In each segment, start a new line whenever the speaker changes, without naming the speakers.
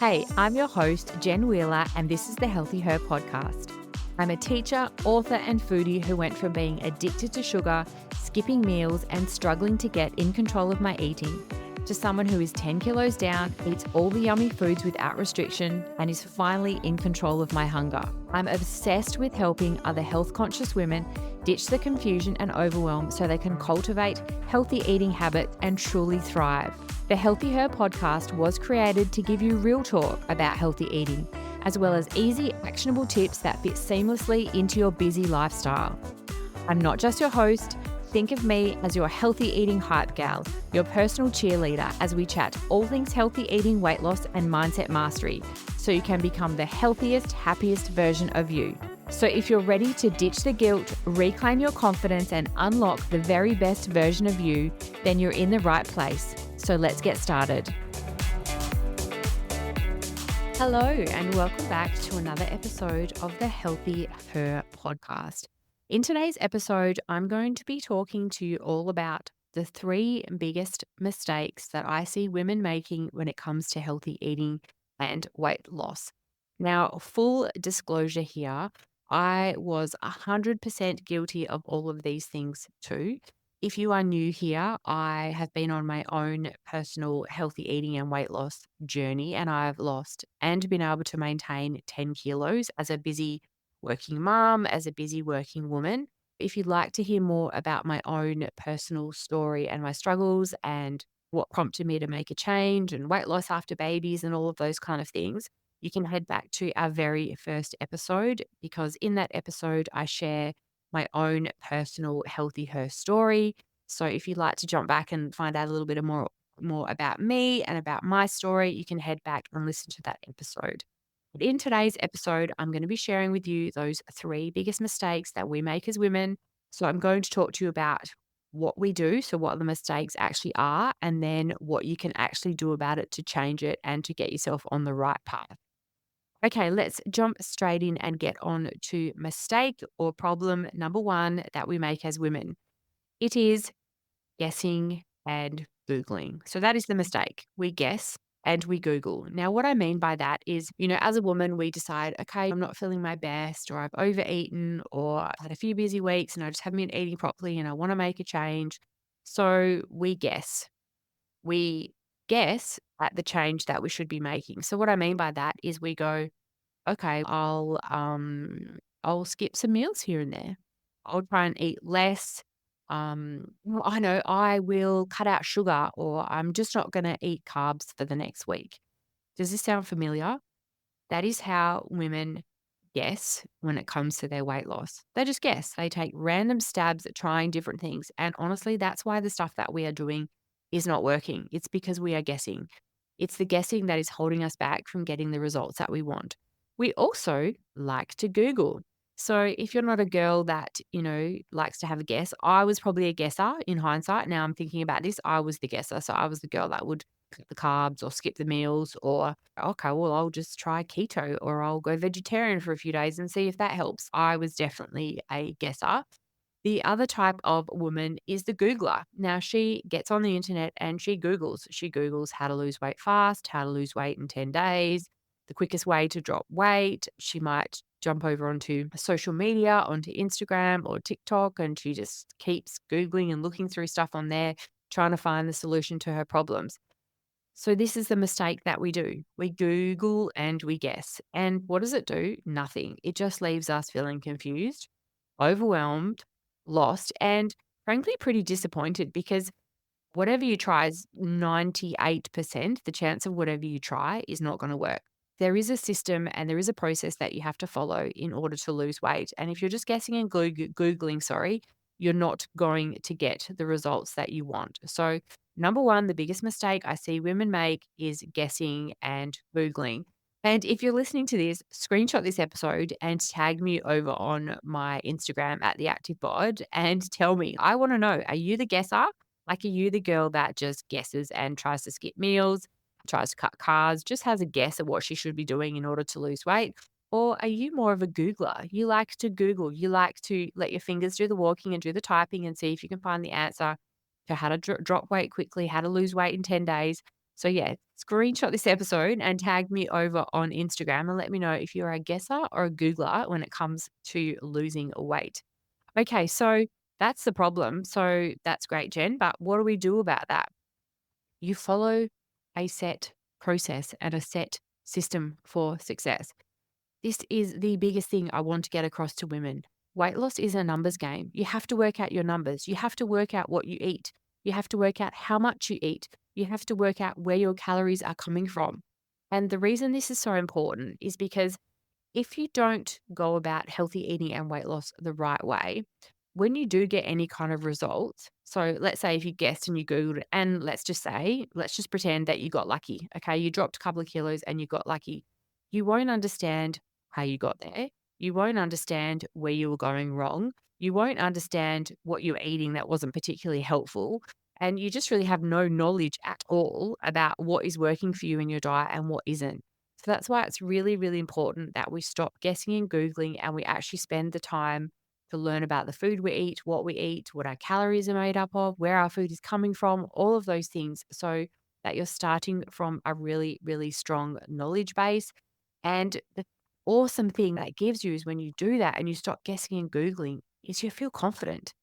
Hey, I'm your host, Jen Wheeler, and this is the Healthy Her podcast. I'm a teacher, author, and foodie who went from being addicted to sugar, skipping meals, and struggling to get in control of my eating to someone who is 10 kilos down, eats all the yummy foods without restriction, and is finally in control of my hunger. I'm obsessed with helping other health conscious women ditch the confusion and overwhelm so they can cultivate healthy eating habits and truly thrive. The Healthy Her podcast was created to give you real talk about healthy eating, as well as easy, actionable tips that fit seamlessly into your busy lifestyle. I'm not just your host. Think of me as your healthy eating hype gal, your personal cheerleader as we chat all things healthy eating, weight loss, and mindset mastery so you can become the healthiest, happiest version of you. So if you're ready to ditch the guilt, reclaim your confidence, and unlock the very best version of you, then you're in the right place. So let's get started. Hello, and welcome back to another episode of the Healthy Her podcast. In today's episode, I'm going to be talking to you all about the 3 biggest mistakes that I see women making when it comes to healthy eating and weight loss. Now, full disclosure here, I was 100% guilty of all of these things too. If you are new here, I have been on my own personal healthy eating and weight loss journey, and I've lost and been able to maintain 10 kilos as a busy working mom, as a busy working woman. If you'd like to hear more about my own personal story and my struggles and what prompted me to make a change and weight loss after babies and all of those kind of things, you can head back to our very first episode, because in that episode, I share my own personal Healthy Her story. So if you'd like to jump back and find out a little bit more about me and about my story, you can head back and listen to that episode. But in today's episode, I'm going to be sharing with you those 3 biggest mistakes that we make as women. So I'm going to talk to you about what we do, so what the mistakes actually are, and then what you can actually do about it to change it and to get yourself on the right path. Okay, let's jump straight in and get on to mistake or problem number 1 that we make as women. It is guessing and Googling. So that is the mistake. We guess and we Google. Now, what I mean by that is, as a woman, we decide, okay, I'm not feeling my best, or I've overeaten, or I've had a few busy weeks and I just haven't been eating properly and I want to make a change. So we guess. We guess at the change that we should be making. So what I mean by that is we go, okay, I'll skip some meals here and there. I'll try and eat less. Well, I know I will cut out sugar, or I'm just not going to eat carbs for the next week. Does this sound familiar? That is how women guess when it comes to their weight loss. They just guess. They take random stabs at trying different things. And honestly, that's why the stuff that we are doing is not working. It's because we are guessing. It's the guessing that is holding us back from getting the results that we want. We also like to Google. So if you're not a girl that, likes to have a guess, I was probably a guesser in hindsight. Now I'm thinking about this, I was the guesser. So I was the girl that would cut the carbs or skip the meals, or, okay, well, I'll just try keto, or I'll go vegetarian for a few days and see if that helps. I was definitely a guesser. The other type of woman is the Googler. Now, she gets on the internet and she Googles. She Googles how to lose weight fast, how to lose weight in 10 days, the quickest way to drop weight. She might jump over onto social media, onto Instagram or TikTok, and she just keeps Googling and looking through stuff on there, trying to find the solution to her problems. So this is the mistake that we do. We Google and we guess. And what does it do? Nothing. It just leaves us feeling confused, overwhelmed, lost, and frankly, pretty disappointed, because whatever you try is 98%, the chance of whatever you try is not going to work. There is a system and there is a process that you have to follow in order to lose weight. And if you're just guessing and Googling, you're not going to get the results that you want. So, number 1, the biggest mistake I see women make is guessing and Googling. And if you're listening to this, screenshot this episode and tag me over on my Instagram at the Active Bod and tell me. I want to know, are you the guesser? Like, are you the girl that just guesses and tries to skip meals, tries to cut carbs, just has a guess at what she should be doing in order to lose weight? Or are you more of a Googler? You like to Google. You like to let your fingers do the walking and do the typing and see if you can find the answer to how to drop weight quickly, how to lose weight in 10 days. So yeah, screenshot this episode and tag me over on Instagram and let me know if you're a guesser or a Googler when it comes to losing weight. Okay, so that's the problem. So that's great, Jen. But what do we do about that? You follow a set process and a set system for success. This is the biggest thing I want to get across to women. Weight loss is a numbers game. You have to work out your numbers. You have to work out what you eat. You have to work out how much you eat. You have to work out where your calories are coming from. And the reason this is so important is because if you don't go about healthy eating and weight loss the right way, when you do get any kind of results, so let's say if you guessed and you Googled it, and let's just pretend that you got lucky. Okay. You dropped a couple of kilos and you got lucky. You won't understand how you got there. You won't understand where you were going wrong. You won't understand what you're eating that wasn't particularly helpful. And you just really have no knowledge at all about what is working for you in your diet and what isn't. So that's why it's really, really important that we stop guessing and Googling and we actually spend the time to learn about the food we eat, what our calories are made up of, where our food is coming from, all of those things, so that you're starting from a really, really strong knowledge base. And the awesome thing that it gives you is when you do that and you stop guessing and Googling, is you feel confident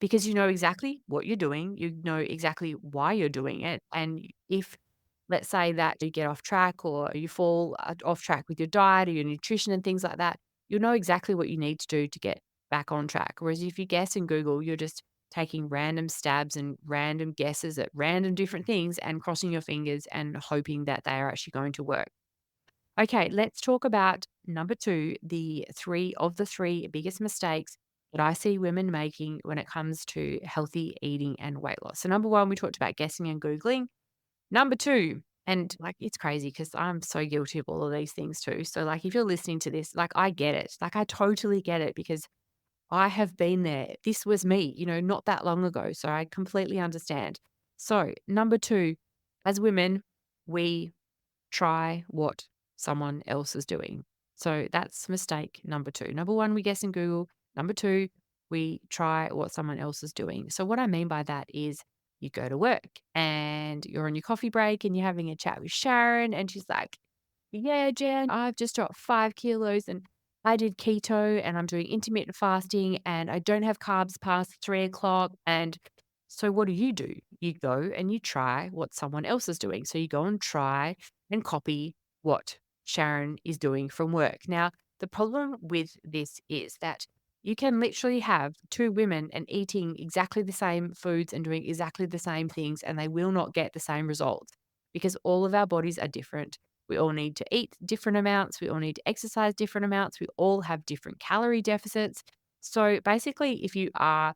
because you know exactly what you're doing, you know exactly why you're doing it. And if, let's say that you get off track or you fall off track with your diet or your nutrition and things like that, you'll know exactly what you need to do to get back on track. Whereas if you guess in Google, you're just taking random stabs and random guesses at random different things and crossing your fingers and hoping that they are actually going to work. Okay, let's talk about number two, the three biggest mistakes that I see women making when it comes to healthy eating and weight loss. So, number one, we talked about guessing and Googling. Number two, and like it's crazy because I'm so guilty of all of these things too. So, like, if you're listening to this, like, I get it. Like, I totally get it because I have been there. This was me, not that long ago. So, I completely understand. So, number two, as women, we try what someone else is doing. So that's mistake number two. Number one, we guess in Google. Number two, we try what someone else is doing. So what I mean by that is you go to work and you're on your coffee break and you're having a chat with Sharon and she's like, yeah, Jen, I've just dropped 5 kilos and I did keto and I'm doing intermittent fasting and I don't have carbs past 3 o'clock. And so what do? You go and you try what someone else is doing. So you go and try and copy what Sharon is doing from work. Now, the problem with this is that you can literally have two women and eating exactly the same foods and doing exactly the same things, and they will not get the same results because all of our bodies are different. We all need to eat different amounts. We all need to exercise different amounts. We all have different calorie deficits. So basically, if you are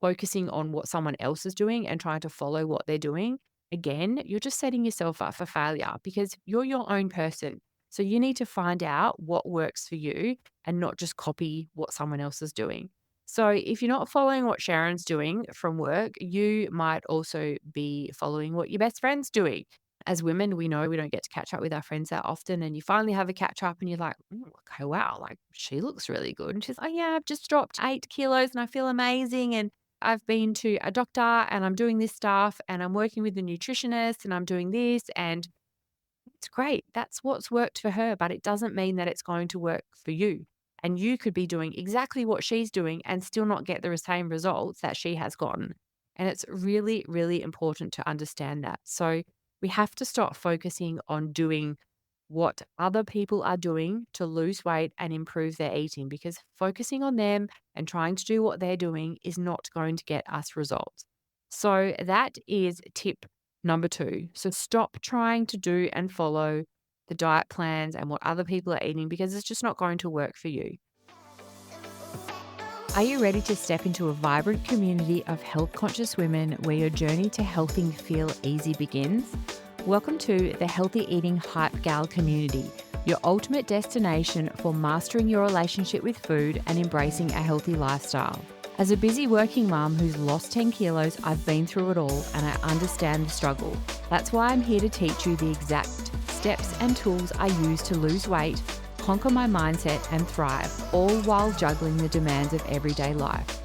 focusing on what someone else is doing and trying to follow what they're doing, again, you're just setting yourself up for failure because you're your own person. So you need to find out what works for you and not just copy what someone else is doing. So if you're not following what Sharon's doing from work, you might also be following what your best friend's doing. As women, we know we don't get to catch up with our friends that often. And you finally have a catch up and you're like, okay, wow, like she looks really good. And she's, oh, yeah, I've just dropped 8 kilos and I feel amazing. And I've been to a doctor and I'm doing this stuff and I'm working with a nutritionist and I'm doing this and it's great. That's what's worked for her, but it doesn't mean that it's going to work for you. And you could be doing exactly what she's doing and still not get the same results that she has gotten. And it's really, really important to understand that. So we have to stop focusing on doing what other people are doing to lose weight and improve their eating because focusing on them and trying to do what they're doing is not going to get us results. So that is tip number two. So stop trying to do and follow the diet plans and what other people are eating because it's just not going to work for you. Are you ready to step into a vibrant community of health conscious women where your journey to helping feel easy begins? Welcome to the Healthy Eating Hype Gal community, your ultimate destination for mastering your relationship with food and embracing a healthy lifestyle. As a busy working mum who's lost 10 kilos, I've been through it all and I understand the struggle. That's why I'm here to teach you the exact steps and tools I use to lose weight, conquer my mindset and thrive, all while juggling the demands of everyday life.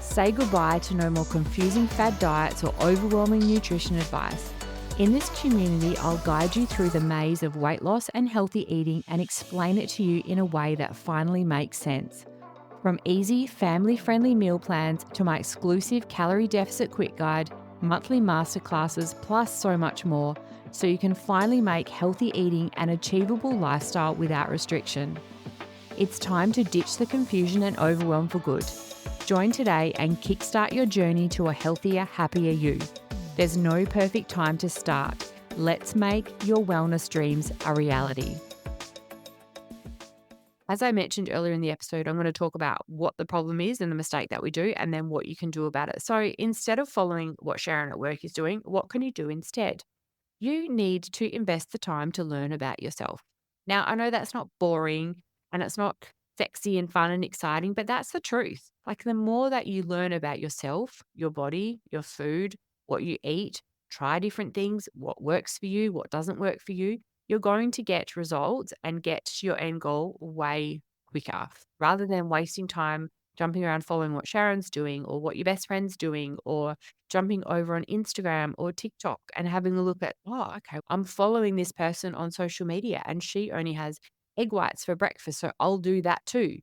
Say goodbye to no more confusing fad diets or overwhelming nutrition advice. In this community, I'll guide you through the maze of weight loss and healthy eating and explain it to you in a way that finally makes sense. From easy, family friendly meal plans to my exclusive calorie deficit quick guide, monthly masterclasses, plus so much more, so you can finally make healthy eating an achievable lifestyle without restriction. It's time to ditch the confusion and overwhelm for good. Join today and kickstart your journey to a healthier, happier you. There's no perfect time to start. Let's make your wellness dreams a reality. As I mentioned earlier in the episode, I'm going to talk about what the problem is and the mistake that we do, and then what you can do about it. So instead of following what Sharon at work is doing, what can you do instead? You need to invest the time to learn about yourself. Now, I know that's not boring and it's not sexy and fun and exciting, but that's the truth. Like the more that you learn about yourself, your body, your food, what you eat, try different things, what works for you, what doesn't work for you, you're going to get results and get to your end goal way quicker rather than wasting time jumping around following what Sharon's doing or what your best friend's doing or jumping over on Instagram or TikTok and having a look at, oh, okay, I'm following this person on social media and she only has egg whites for breakfast. So I'll do that too.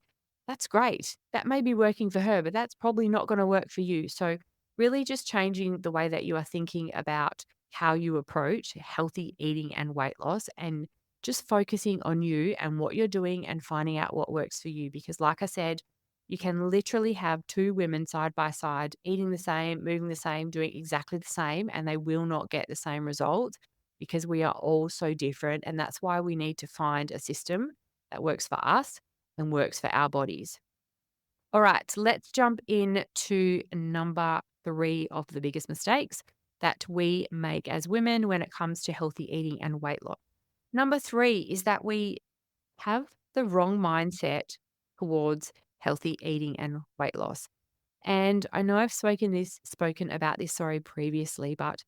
That's great. That may be working for her, but that's probably not going to work for you. So, really just changing the way that you are thinking about how you approach healthy eating and weight loss and just focusing on you and what you're doing and finding out what works for you. Because, like I said, you can literally have two women side by side eating the same, moving the same, doing exactly the same, and they will not get the same results because we are all so different. And that's why we need to find a system that works for us and works for our bodies. All right, let's jump in to number three of the biggest mistakes that we make as women when it comes to healthy eating and weight loss. Number three is that we have the wrong mindset towards healthy eating and weight loss. And I know I've spoken about this, sorry, previously, but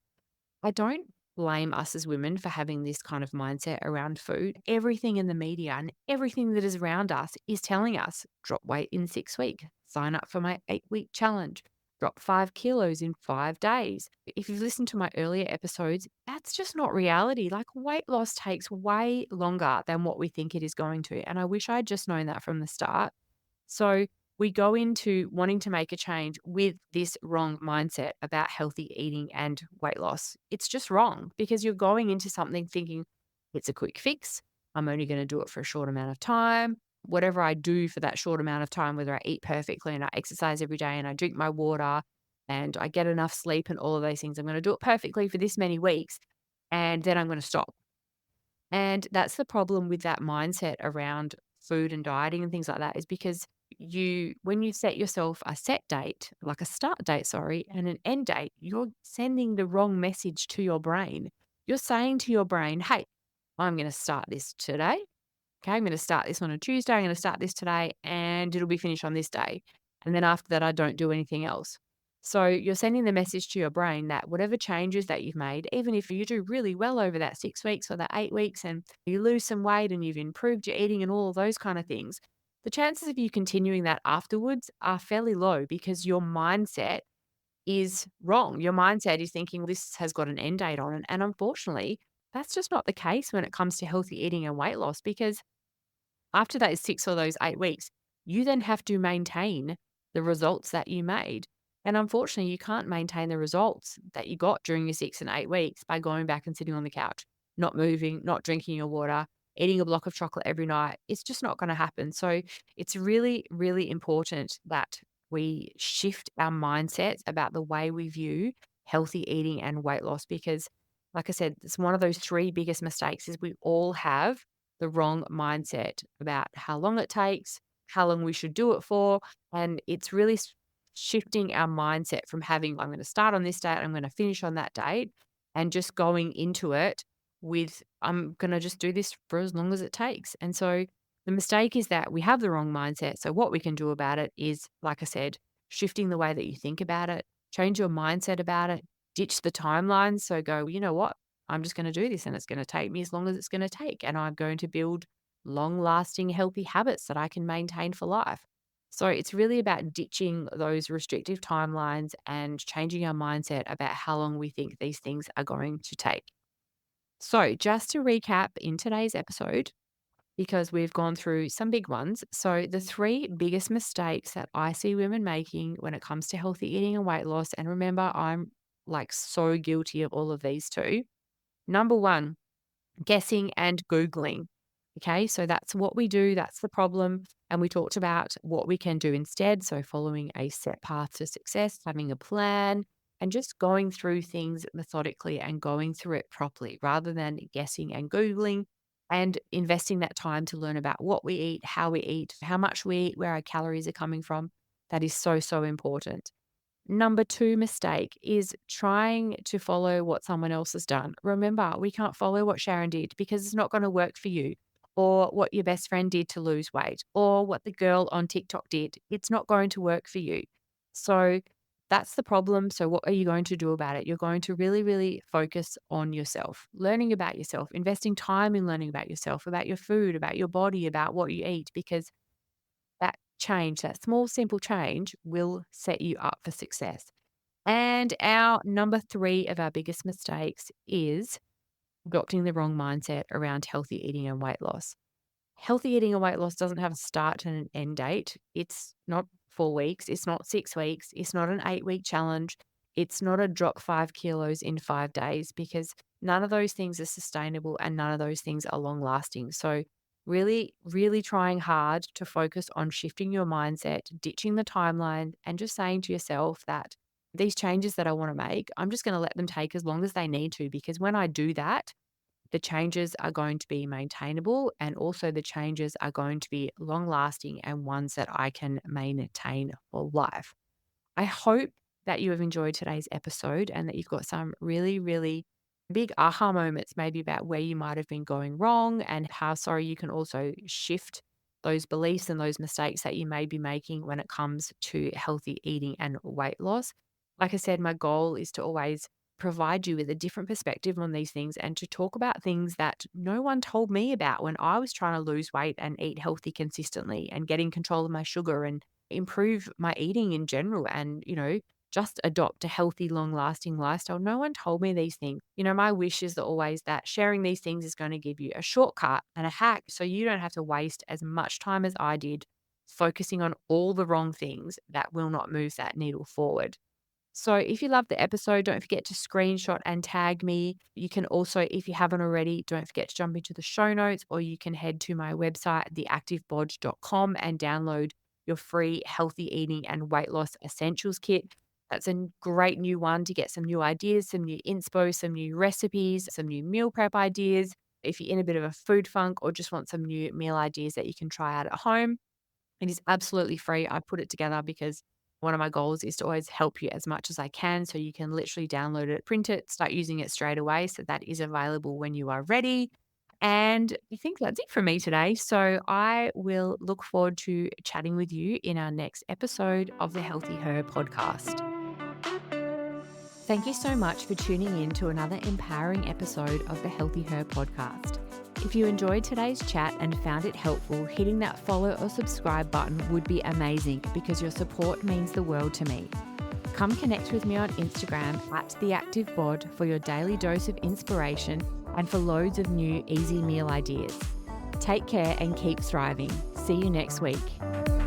I don't blame us as women for having this kind of mindset around food. Everything in the media and everything that is around us is telling us drop weight in 6 weeks, sign up for my 8 week challenge, drop 5 kilos in 5 days. If you've listened to my earlier episodes, that's just not reality. Like weight loss takes way longer than what we think it is going to. And I wish I'd just known that from the start. So we go into wanting to make a change with this wrong mindset about healthy eating and weight loss. It's just wrong because you're going into something thinking it's a quick fix. I'm only going to do it for a short amount of time. Whatever I do for that short amount of time, whether I eat perfectly and I exercise every day and I drink my water and I get enough sleep and all of those things, I'm going to do it perfectly for this many weeks and then I'm going to stop. And that's the problem with that mindset around food and dieting and things like that is because when you set yourself a set date, like a start date, sorry, and an end date, you're sending the wrong message to your brain. You're saying to your brain, hey, I'm going to start this today. Okay, I'm going to start this on a Tuesday. I'm going to start this today and it'll be finished on this day. And then after that, I don't do anything else. So you're sending the message to your brain that whatever changes that you've made, even if you do really well over that 6 weeks or that 8 weeks and you lose some weight and you've improved your eating and all of those kind of things, the chances of you continuing that afterwards are fairly low because your mindset is wrong. Your mindset is thinking this has got an end date on it. And unfortunately, that's just not the case when it comes to healthy eating and weight loss because after those 6 or those 8 weeks, you then have to maintain the results that you made. And unfortunately, you can't maintain the results that you got during your 6 and 8 weeks by going back and sitting on the couch, not moving, not drinking your water, eating a block of chocolate every night. It's just not going to happen. So it's really, really important that we shift our mindsets about the way we view healthy eating and weight loss because like I said, it's one of those three biggest mistakes is we all have the wrong mindset about how long it takes, how long we should do it for. And it's really shifting our mindset from having, I'm going to start on this date, I'm going to finish on that date, and just going into it with, I'm going to just do this for as long as it takes. And so the mistake is that we have the wrong mindset. So what we can do about it is, like I said, shifting the way that you think about it, change your mindset about it, ditch the timelines. So go, you know what? I'm just going to do this and it's going to take me as long as it's going to take. And I'm going to build long lasting healthy habits that I can maintain for life. So it's really about ditching those restrictive timelines and changing our mindset about how long we think these things are going to take. So, just to recap in today's episode, because we've gone through some big ones. So, the three biggest mistakes that I see women making when it comes to healthy eating and weight loss, and remember, I'm like so guilty of all of these too. Number one, guessing and Googling. Okay, so that's what we do, that's the problem. And we talked about what we can do instead. So, following a set path to success, having a plan, and just going through things methodically and going through it properly rather than guessing and Googling and investing that time to learn about what we eat, how much we eat, where our calories are coming from. That is so, so important. Number two mistake is trying to follow what someone else has done. Remember, we can't follow what Sharon did because it's not going to work for you, or what your best friend did to lose weight, or what the girl on TikTok did. It's not going to work for you. So that's the problem. So, what are you going to do about it? You're going to really, really focus on yourself, learning about yourself, investing time in learning about yourself, about your food, about your body, about what you eat, because that change, that small, simple change will set you up for success. And our number three of our biggest mistakes is adopting the wrong mindset around healthy eating and weight loss. Healthy eating and weight loss doesn't have a start and an end date. It's not 4 weeks. It's not 6 weeks. It's not an 8-week challenge. It's not a drop 5 kilos in 5 days, because none of those things are sustainable and none of those things are long lasting. So, really, really trying hard to focus on shifting your mindset, ditching the timeline, and just saying to yourself that these changes that I want to make, I'm just going to let them take as long as they need to, because when I do that, the changes are going to be maintainable, and also the changes are going to be long lasting and ones that I can maintain for life. I hope that you have enjoyed today's episode and that you've got some really, really big aha moments, maybe about where you might have been going wrong and how sorry you can also shift those beliefs and those mistakes that you may be making when it comes to healthy eating and weight loss. Like I said, my goal is to always provide you with a different perspective on these things and to talk about things that no one told me about when I was trying to lose weight and eat healthy consistently and getting control of my sugar and improve my eating in general and, just adopt a healthy, long lasting lifestyle. No one told me these things. My wish is that always that sharing these things is going to give you a shortcut and a hack so you don't have to waste as much time as I did focusing on all the wrong things that will not move that needle forward. So if you love the episode, don't forget to screenshot and tag me. You can also, if you haven't already, don't forget to jump into the show notes, or you can head to my website, theactivebodge.com, and download your free healthy eating and weight loss essentials kit. That's a great new one to get some new ideas, some new inspo, some new recipes, some new meal prep ideas. If you're in a bit of a food funk or just want some new meal ideas that you can try out at home, it is absolutely free. I put it together because one of my goals is to always help you as much as I can. So you can literally download it, print it, start using it straight away. So that is available when you are ready. And I think that's it for me today. So I will look forward to chatting with you in our next episode of the Healthy Her podcast. Thank you so much for tuning in to another empowering episode of the Healthy Her podcast. If you enjoyed today's chat and found it helpful, hitting that follow or subscribe button would be amazing, because your support means the world to me. Come connect with me on Instagram @theactivebod for your daily dose of inspiration and for loads of new easy meal ideas. Take care and keep thriving. See you next week.